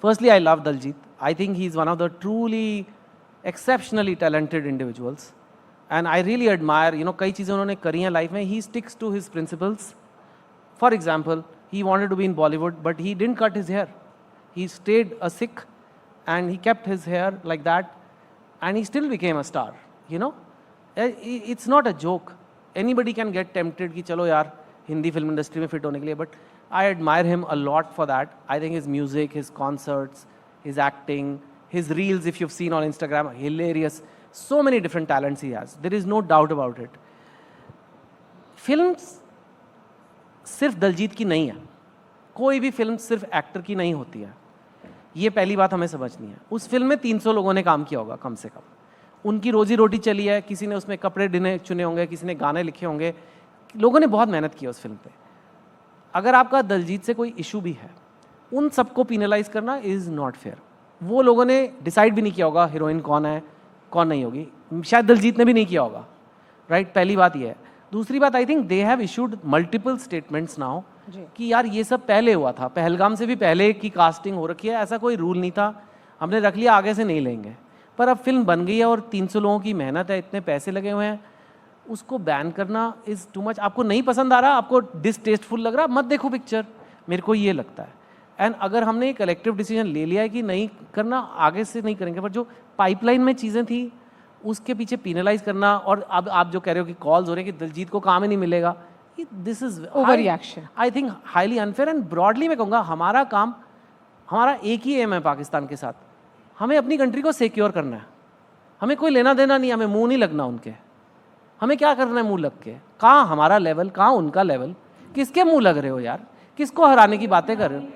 Firstly, I love Daljit. I think he's one of the truly exceptionally talented individuals. And I really admire, कई चीज़ें उन्होंने करी हैं life में. He sticks to his principles. For example, he wanted to be in Bollywood, but he didn't cut his hair. He stayed a Sikh and he kept his hair like that, and he still became a star. It's not a joke. Anybody can get tempted कि चलो यार Hindi film industry में fit होने के लिए, but I admire him a lot for that. I think his music, his concerts, his acting, his reels, if you've seen on Instagram, hilarious. So many different talents he has. There is no doubt about it. Films सिर्फ दलजीत की नहीं है. कोई भी film सिर्फ actor की नहीं होती है. ये पहली बात हमें समझनी है. उस फिल्म में 300 लोगों ने काम किया होगा कम से कम. उनकी रोजी रोटी चली है. किसी ने उसमें कपड़े चुने होंगे, किसी ने गाने लिखे होंगे. लोगों ने बहुत मेहनत की है उस फिल्म पे. अगर आपका दलजीत से कोई इशू भी है, उन सबको पिनलाइज करना इज़ नॉट फेयर. वो लोगों ने डिसाइड भी नहीं किया होगा हीरोइन कौन है कौन नहीं होगी. शायद दलजीत ने भी नहीं किया होगा. राइट, पहली बात ये है. दूसरी बात, I think they have issued multiple statements now कि यार ये सब पहले हुआ था. पहलगाम से भी पहले की कास्टिंग हो रखी है. ऐसा कोई रूल नहीं था. हमने रख लिया, आगे से नहीं लेंगे. पर अब फिल्म बन गई है और 300 लोगों की मेहनत है, इतने पैसे लगे हुए हैं. उसको बैन करना इज़ टू मच. आपको नहीं पसंद आ रहा, आपको डिसटेस्टफुल लग रहा, मत देखो पिक्चर. मेरे को ये लगता है. एंड अगर हमने कलेक्टिव डिसीजन ले लिया है कि नहीं करना, आगे से नहीं करेंगे. पर जो पाइपलाइन में चीज़ें थी उसके पीछे पिनलाइज करना, और अब आप जो कह रहे हो कि कॉल्स हो रहे हैं कि दिलजीत को काम ही नहीं मिलेगा, this is over reaction. I think highly unfair. And broadly मैं कहूँगा हमारा काम, हमारा एक ही एम है पाकिस्तान के साथ. हमें अपनी कंट्री को सिक्योर करना है. हमें कोई लेना देना नहीं. हमें मुंह नहीं लगना उनके. हमें क्या करना है मुंह लग के? कहाँ हमारा लेवल, कहाँ उनका लेवल? किसके मुंह लग रहे हो यार? किसको हराने की बातें कर रहे हो?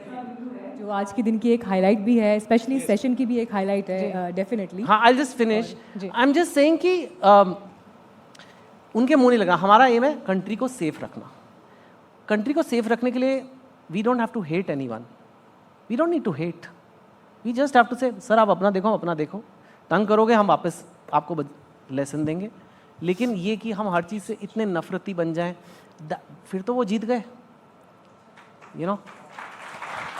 जो आज के दिन की एक हाईलाइट भी है, स्पेशली सेशन की भी एक हाईलाइट है डेफिनेटली. हाँ, I just finish. I am just saying कि उनके मुंह नहीं लगा. हमारा एम है कंट्री को सेफ रखना. कंट्री को सेफ रखने के लिए we don't have to hate anyone. We don't need to hate. We just have to say sir आप अपना देखो, अपना देखो. तंग करोगे हम वापस आपको लेसन देंगे. लेकिन ये कि हम हर चीज़ से इतने नफरती बन जाएं, फिर तो वो जीत गए.